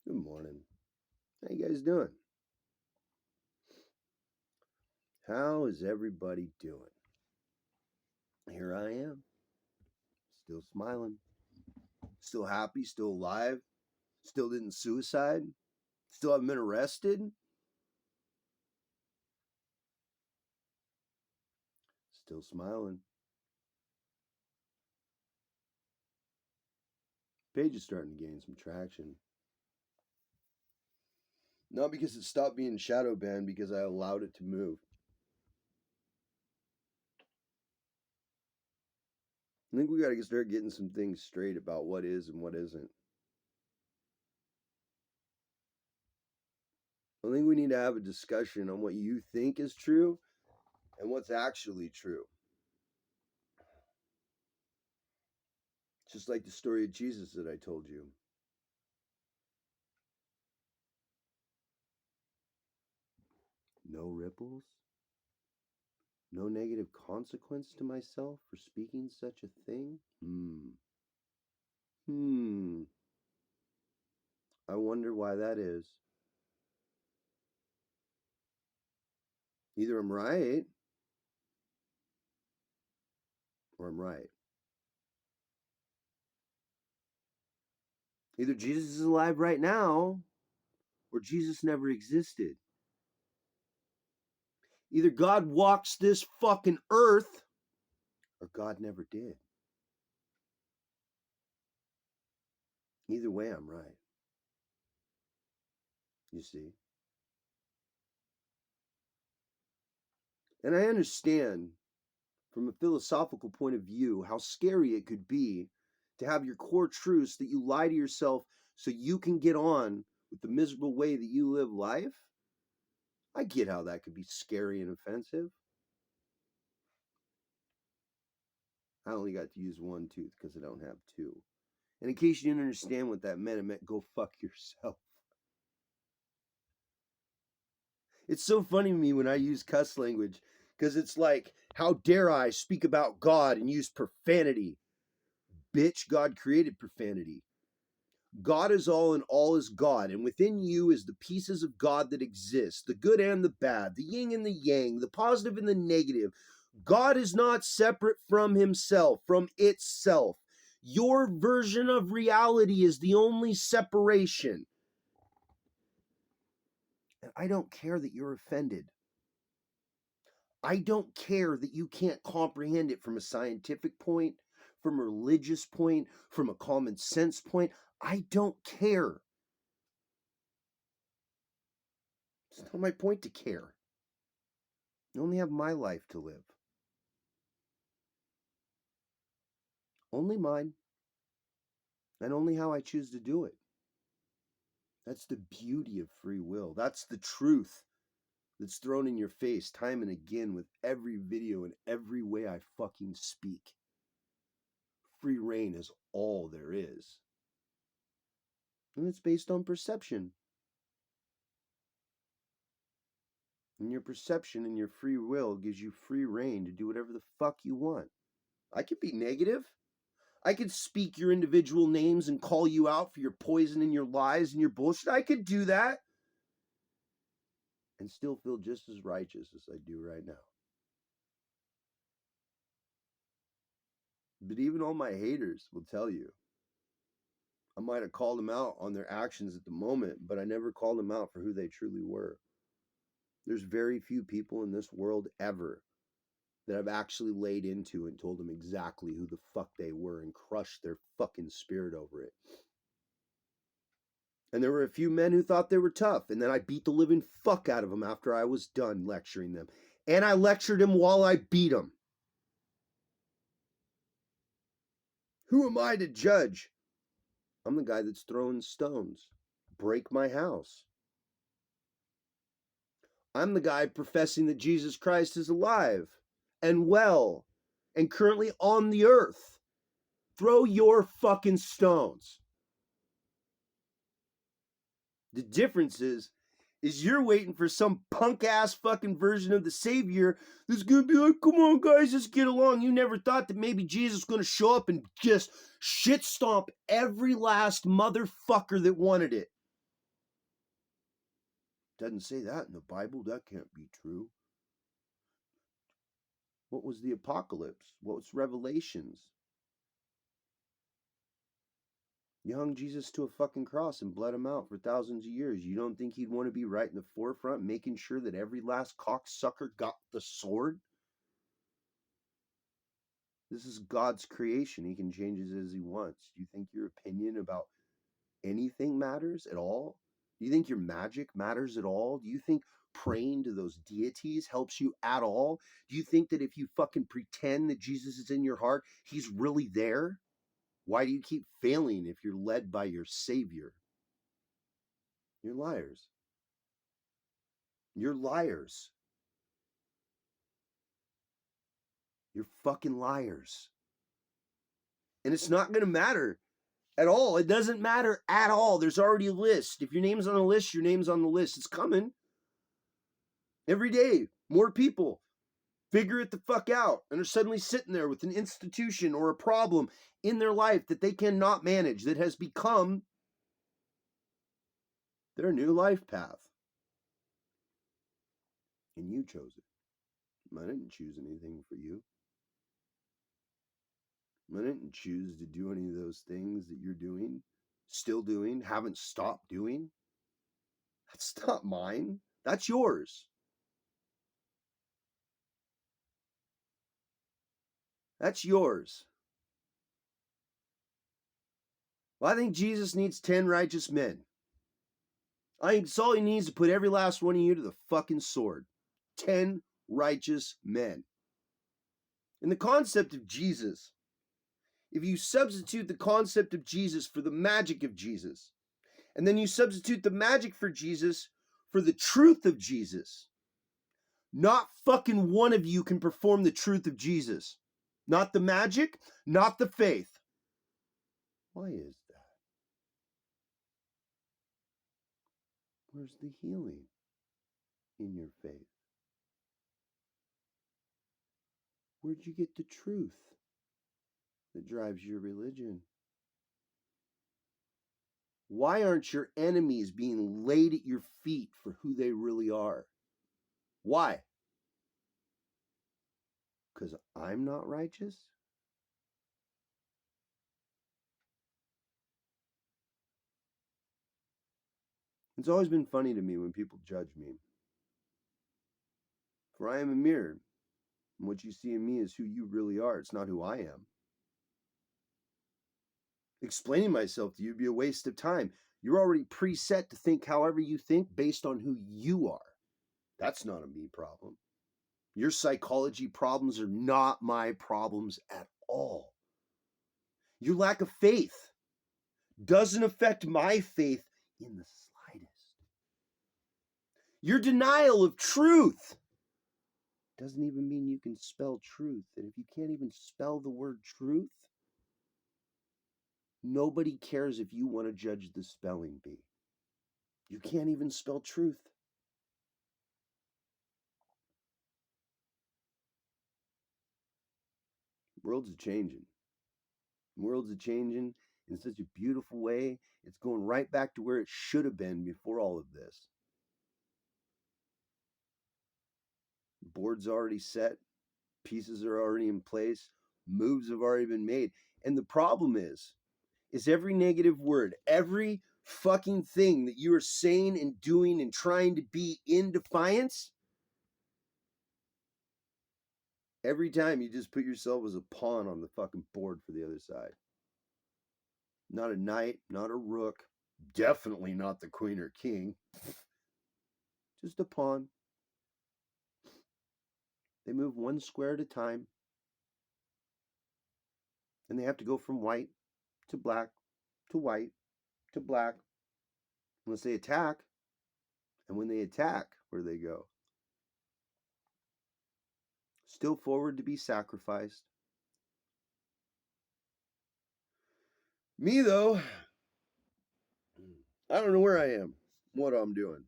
Good morning. How you guys doing? How is everybody doing? Here I am, still smiling, still happy, still alive, still didn't suicide, still haven't been arrested, still smiling. Page is starting to gain some traction. Not because it stopped being shadow banned, because I allowed it to move. I think we got to start getting some things straight about what is and what isn't. I think we need to have a discussion on what you think is true and what's actually true. Just like the story of Jesus that I told you. No ripples? No negative consequence to myself for speaking such a thing? I wonder why that is. Either I'm right or I'm right. Either Jesus is alive right now or Jesus never existed. Either God walks this fucking earth or God never did. Either way, I'm right. You see? And I understand from a philosophical point of view how scary it could be to have your core truths that you lie to yourself so you can get on with the miserable way that you live life. I get how that could be scary and offensive. I only got to use one tooth because I don't have two. And in case you didn't understand what that meant, it meant go fuck yourself. It's so funny to me when I use cuss language because it's like, how dare I speak about God and use profanity? Bitch, God created profanity. God is all and all is God, and within you is the pieces of God that exist, the good and the bad, the yin and the yang, the positive and the negative. God is not separate from himself, from itself. Your version of reality is the only separation. And I don't care that you're offended. I don't care that you can't comprehend it from a scientific point, from a religious point, from a common sense point. I don't care. It's not my point to care. I only have my life to live. Only mine. And only how I choose to do it. That's the beauty of free will. That's the truth that's thrown in your face time and again with every video and every way I fucking speak. Free reign is all there is. And it's based on perception. And your perception and your free will gives you free reign to do whatever the fuck you want. I could be negative. I could speak your individual names and call you out for your poison and your lies and your bullshit. I could do that. And still feel just as righteous as I do right now. But even all my haters will tell you, I might have called them out on their actions at the moment, but I never called them out for who they truly were. There's very few people in this world ever that I've actually laid into and told them exactly who the fuck they were and crushed their fucking spirit over it. And there were a few men who thought they were tough, and then I beat the living fuck out of them after I was done lecturing them. And I lectured them while I beat them. Who am I to judge? I'm the guy that's throwing stones. Break my house. I'm the guy professing that Jesus Christ is alive and well and currently on the earth. Throw your fucking stones. The difference is you're waiting for some punk ass fucking version of the Savior that's gonna be like, come on guys, let's get along. You never thought that maybe Jesus was gonna show up and just shit stomp every last motherfucker that wanted it. Doesn't say that in the Bible. That can't be true. What was the apocalypse? What was Revelations? You hung Jesus to a fucking cross and bled him out for thousands of years. You don't think he'd want to be right in the forefront, making sure that every last cocksucker got the sword? This is God's creation. He can change it as he wants. Do you think your opinion about anything matters at all? Do you think your magic matters at all? Do you think praying to those deities helps you at all? Do you think that if you fucking pretend that Jesus is in your heart, he's really there? Why do you keep failing if you're led by your Savior? You're liars. You're liars. You're fucking liars. And it's not going to matter at all. It doesn't matter at all. There's already a list. If your name's on the list, your name's on the list. It's coming. Every day, more people figure it the fuck out and are suddenly sitting there with an institution or a problem in their life that they cannot manage, that has become their new life path. And you chose it. I didn't choose anything for you. I didn't choose to do any of those things that you're doing, still doing, haven't stopped doing. That's not mine. That's yours. That's yours. Well, I think Jesus needs 10 righteous men. I think it's all he needs to put every last one of you to the fucking sword. 10 righteous men. And the concept of Jesus, if you substitute the concept of Jesus for the magic of Jesus, and then you substitute the magic for Jesus for the truth of Jesus, not fucking one of you can perform the truth of Jesus. Not the magic, not the faith. Why is that? Where's the healing in your faith? Where'd you get the truth that drives your religion? Why aren't your enemies being laid at your feet for who they really are? Why? Because I'm not righteous? It's always been funny to me when people judge me. For I am a mirror, and what you see in me is who you really are. It's not who I am. Explaining myself to you would be a waste of time. You're already preset to think however you think based on who you are. That's not a me problem. Your psychology problems are not my problems at all. Your lack of faith doesn't affect my faith in the slightest. Your denial of truth doesn't even mean you can spell truth. And if you can't even spell the word truth, nobody cares if you want to judge the spelling bee. You can't even spell truth. Worlds are changing. Worlds are changing in such a beautiful way. It's going right back to where it should have been before all of this. Boards already set. Pieces are already in place. Moves have already been made. And the problem is every negative word, every fucking thing that you are saying and doing and trying to be in defiance, every time you just put yourself as a pawn on the fucking board for the other side. Not a knight, not a rook, definitely not the queen or king. Just a pawn. They move one square at a time. And they have to go from white to black to white to black unless they attack. And when they attack, where do they go? Still forward to be sacrificed. Me, though, I don't know where I am, what I'm doing.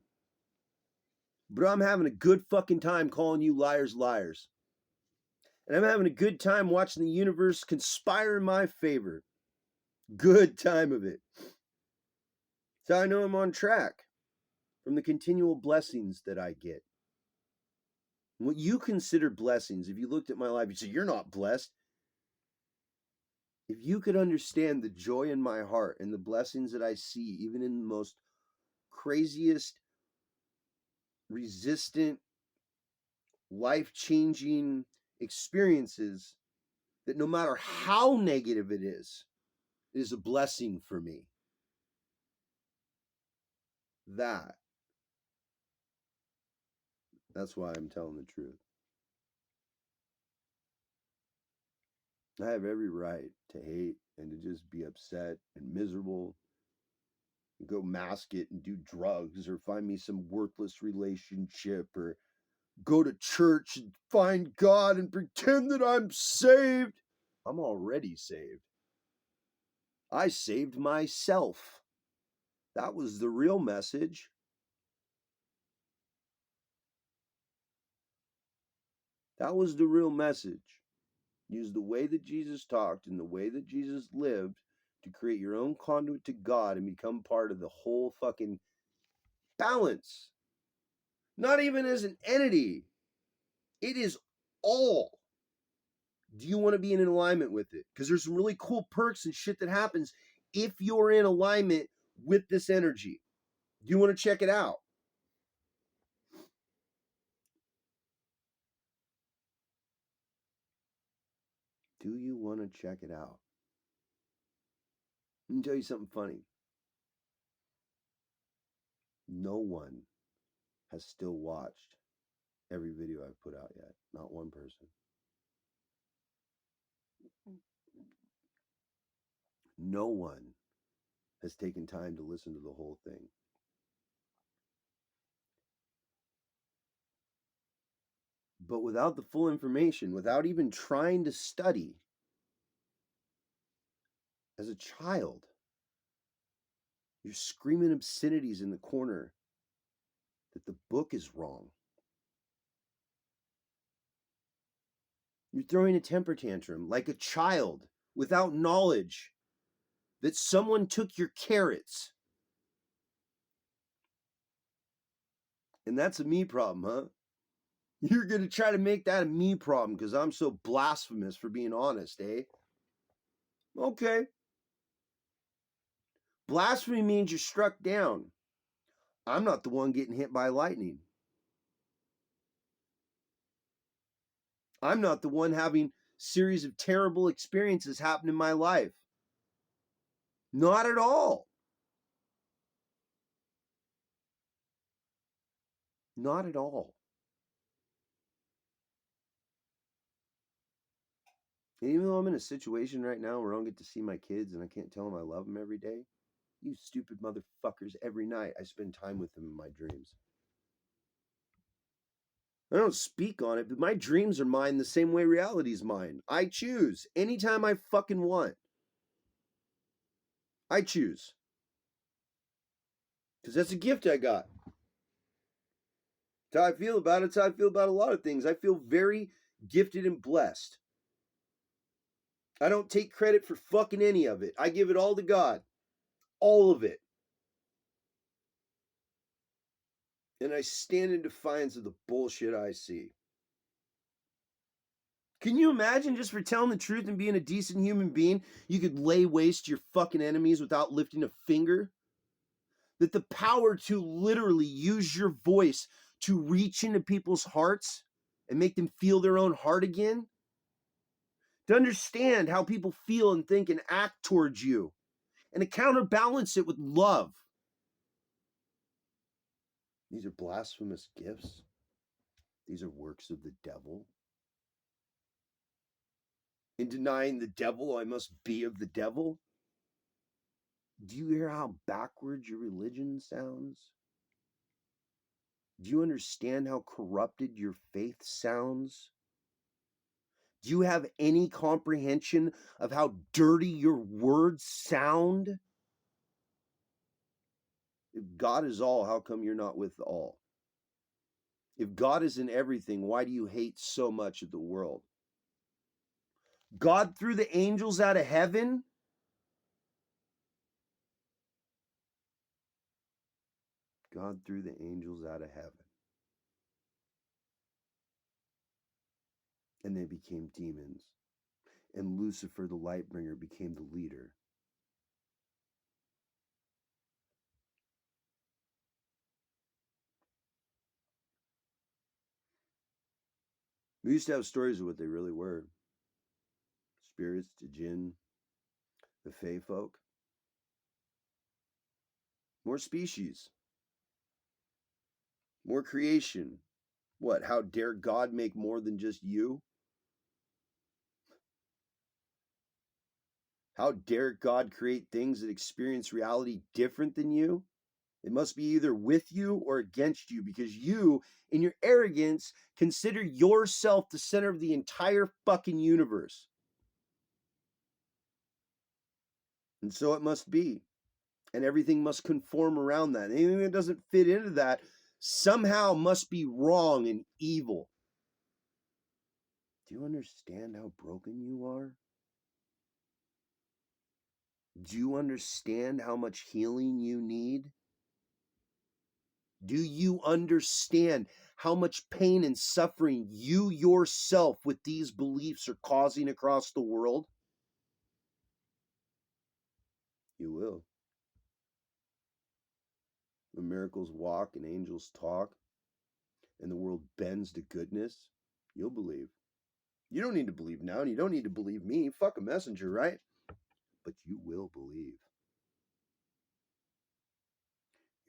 But I'm having a good fucking time calling you liars, liars. And I'm having a good time watching the universe conspire in my favor. Good time of it. So I know I'm on track. from the continual blessings that I get. What you consider blessings, if you looked at my life, you say, you're not blessed. If you could understand the joy in my heart and the blessings that I see, even in the most craziest, resistant, life-changing experiences, that no matter how negative it is a blessing for me. That's why I'm telling the truth. I have every right to hate and to just be upset and miserable and go mask it and do drugs or find me some worthless relationship or go to church and find God and pretend that I'm saved. I'm already saved. I saved myself. That was the real message. That was the real message. Use the way that Jesus talked and the way that Jesus lived to create your own conduit to God and become part of the whole fucking balance. Not even as an entity. It is all. Do you want to be in alignment with it? Because there's some really cool perks and shit that happens if you're in alignment with this energy. Do you want to check it out? Do you want to check it out? Let me tell you something funny. No one has still watched every video I've put out yet. Not one person. No one has taken time to listen to the whole thing. But without the full information, without even trying to study, as a child, you're screaming obscenities in the corner that the book is wrong. You're throwing a temper tantrum like a child without knowledge that someone took your carrots. And that's a me problem, huh? You're going to try to make that a me problem because I'm so blasphemous for being honest, eh? Okay. Blasphemy means you're struck down. I'm not the one getting hit by lightning. I'm not the one having series of terrible experiences happen in my life. Not at all. Not at all. And even though I'm in a situation right now where I don't get to see my kids and I can't tell them I love them every day, you stupid motherfuckers, every night I spend time with them in my dreams. I don't speak on it, but my dreams are mine the same way reality's mine. I choose anytime I fucking want. I choose. Because that's a gift I got. That's how I feel about it. That's how I feel about a lot of things. I feel very gifted and blessed. I don't take credit for fucking any of it. I give it all to God. All of it. And I stand in defiance of the bullshit I see. Can you imagine, just for telling the truth and being a decent human being, you could lay waste to your fucking enemies without lifting a finger? That the power to literally use your voice to reach into people's hearts and make them feel their own heart again? To understand how people feel and think and act towards you, and to counterbalance it with love. These are blasphemous gifts. These are works of the devil. In denying the devil, I must be of the devil. Do you hear how backwards your religion sounds? Do you understand how corrupted your faith sounds? Do you have any comprehension of how dirty your words sound? If God is all, how come you're not with all? If God is in everything, why do you hate so much of the world? God threw the angels out of heaven? God threw the angels out of heaven. And they became demons. And Lucifer, the light bringer, became the leader. We used to have stories of what they really were. Spirits, the jinn, the fae folk. More species. More creation. What? How dare God make more than just you? How dare God create things that experience reality different than you? It must be either with you or against you, because you, in your arrogance, consider yourself the center of the entire fucking universe. And so it must be. And everything must conform around that. Anything that doesn't fit into that somehow must be wrong and evil. Do you understand how broken you are? Do you understand how much healing you need? Do you understand how much pain and suffering you yourself with these beliefs are causing across the world? You will. When miracles walk and angels talk and the world bends to goodness, you'll believe. You don't need to believe now, and you don't need to believe me. Fuck a messenger, right? But you will believe.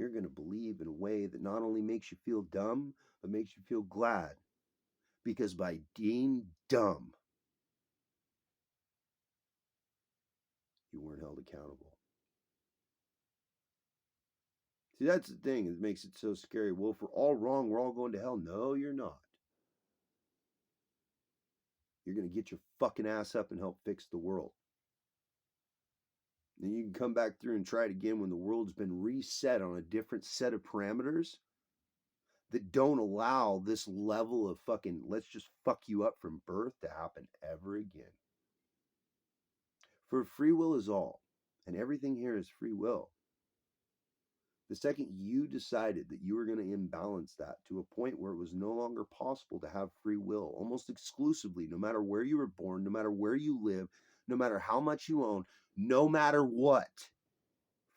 You're going to believe in a way that not only makes you feel dumb, but makes you feel glad. Because by being dumb, you weren't held accountable. See, that's the thing that makes it so scary. Well, if we're all wrong, we're all going to hell. No, you're not. You're going to get your fucking ass up and help fix the world. Then you can come back through and try it again when the world's been reset on a different set of parameters that don't allow this level of fucking let's just fuck you up from birth to happen ever again. For free will is all, and everything here is free will. The second you decided that you were going to imbalance that to a point where it was no longer possible to have free will, almost exclusively, no matter where you were born, no matter where you live, no matter how much you own, no matter what,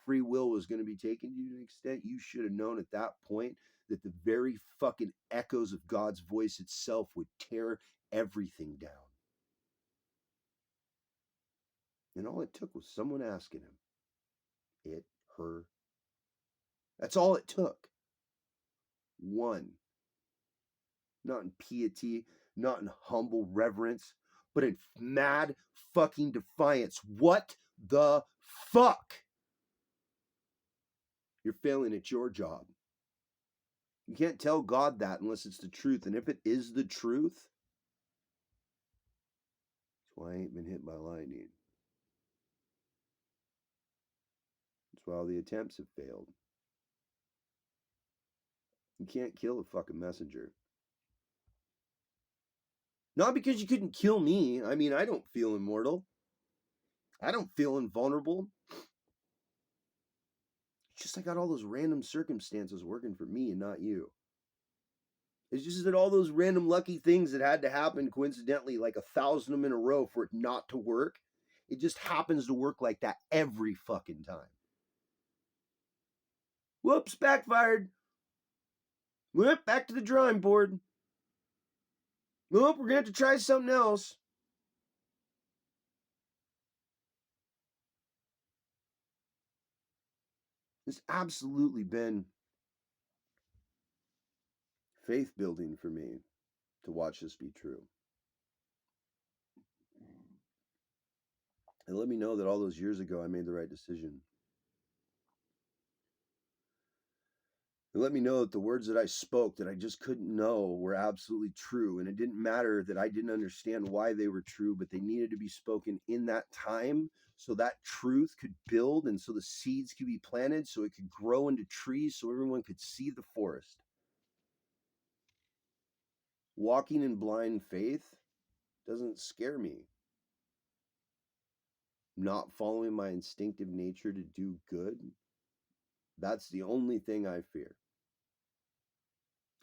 free will was going to be taken to you to an extent you should have known at that point that the very fucking echoes of God's voice itself would tear everything down. And all it took was someone asking him. It, her. That's all it took. One. Not in piety, not in humble reverence, but in mad fucking defiance. What the fuck? You're failing at your job. You can't tell God that unless it's the truth. And if it is the truth, that's why I ain't been hit by lightning. That's why all the attempts have failed. You can't kill a fucking messenger. Not because you couldn't kill me. I mean, I don't feel immortal. I don't feel invulnerable. It's just I got all those random circumstances working for me and not you. It's just that all those random lucky things that had to happen coincidentally, like 1,000 of them in a row for it not to work, it just happens to work like that every fucking time. Whoops, backfired. Whoop, back to the drawing board. Whoop, we're going to have to try something else. It's absolutely been faith building for me to watch this be true. And let me know that all those years ago I made the right decision. And let me know that the words that I spoke that I just couldn't know were absolutely true. And it didn't matter that I didn't understand why they were true, but they needed to be spoken in that time so that truth could build and so the seeds could be planted so it could grow into trees so everyone could see the forest. Walking in blind faith doesn't scare me. Not following my instinctive nature to do good That's the only thing I fear.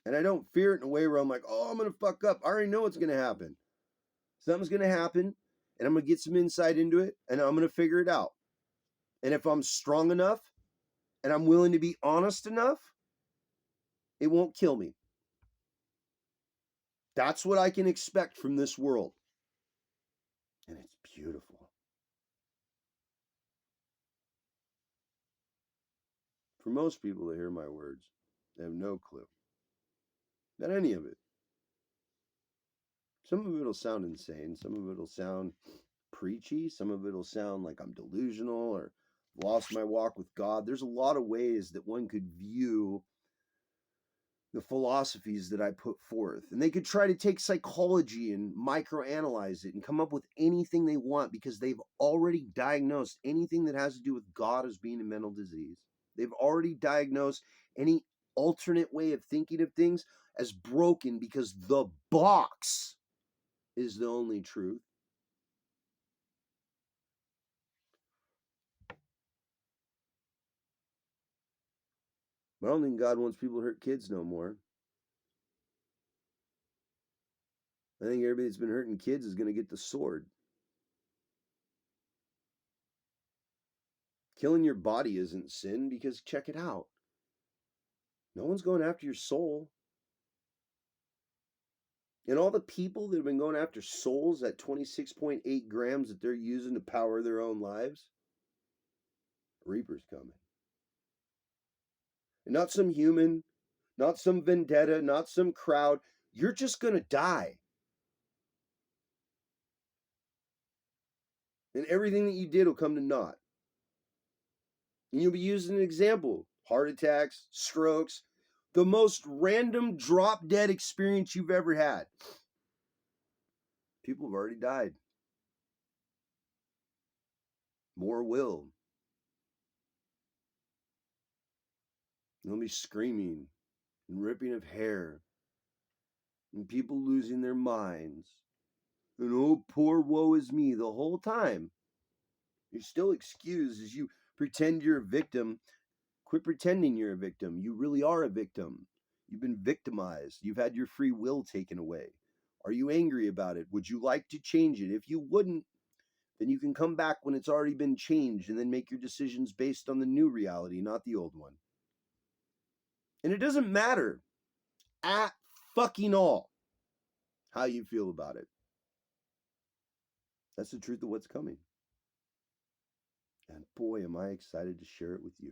And I don't fear it in a way where I'm like, oh, I'm going to fuck up. I already know what's going to happen. Something's going to happen, and I'm going to get some insight into it, and I'm going to figure it out. And if I'm strong enough and I'm willing to be honest enough, it won't kill me. That's what I can expect from this world. And it's beautiful. For most people that hear my words, they have no clue. Not any of it. Some of it'll sound insane. Some of it'll sound preachy. Some of it'll sound like I'm delusional or lost my walk with God. There's a lot of ways that one could view the philosophies that I put forth. And they could try to take psychology and microanalyze it and come up with anything they want because they've already diagnosed anything that has to do with God as being a mental disease. They've already diagnosed any alternate way of thinking of things as broken because the box is the only truth. But I don't think God wants people to hurt kids no more. I think everybody that's been hurting kids is going to get the sword. Killing your body isn't sin because check it out. No one's going after your soul. And all the people that have been going after souls at 26.8 grams that they're using to power their own lives, Reaper's coming. And not some human, not some vendetta, not some crowd. You're just going to die. And everything that you did will come to naught. And you'll be used as an example. Heart attacks, strokes, the most random drop dead experience you've ever had. People have already died. More will. They'll be screaming and ripping of hair and people losing their minds. And oh, poor woe is me the whole time. You're still excused as you pretend you're a victim. Quit pretending you're a victim. You really are a victim. You've been victimized. You've had your free will taken away. Are you angry about it? Would you like to change it? If you wouldn't, then you can come back when it's already been changed and then make your decisions based on the new reality, not the old one. And it doesn't matter at fucking all how you feel about it. That's the truth of what's coming. And boy, am I excited to share it with you.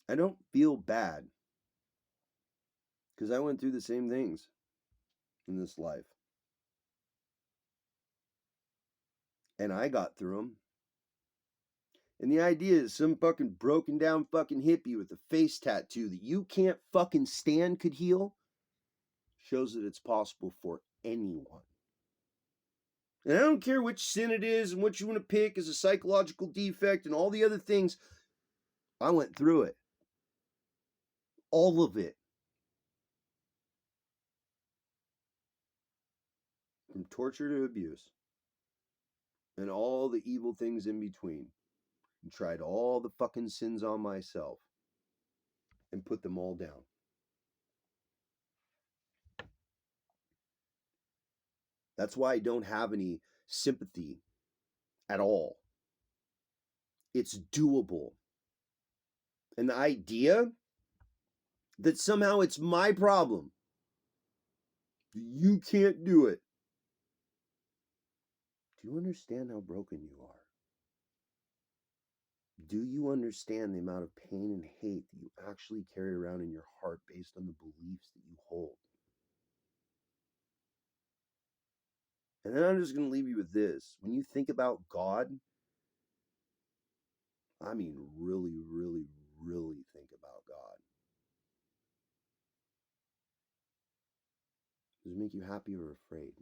I don't feel bad because I went through the same things in this life. And I got through them. And the idea is some fucking broken down fucking hippie with a face tattoo that you can't fucking stand could heal shows that it's possible for anyone. And I don't care which sin it is and what you want to pick as a psychological defect and all the other things. I went through it. All of it. From torture to abuse. And all the evil things in between. And tried all the fucking sins on myself. And put them all down. That's why I don't have any sympathy at all. It's doable. And the idea that somehow it's my problem, you can't do it. Do you understand how broken you are? Do you understand the amount of pain and hate that you actually carry around in your heart based on the beliefs that you hold? And then I'm just going to leave you with this. When you think about God, I mean, really, really, really think about God. Does it make you happy or afraid?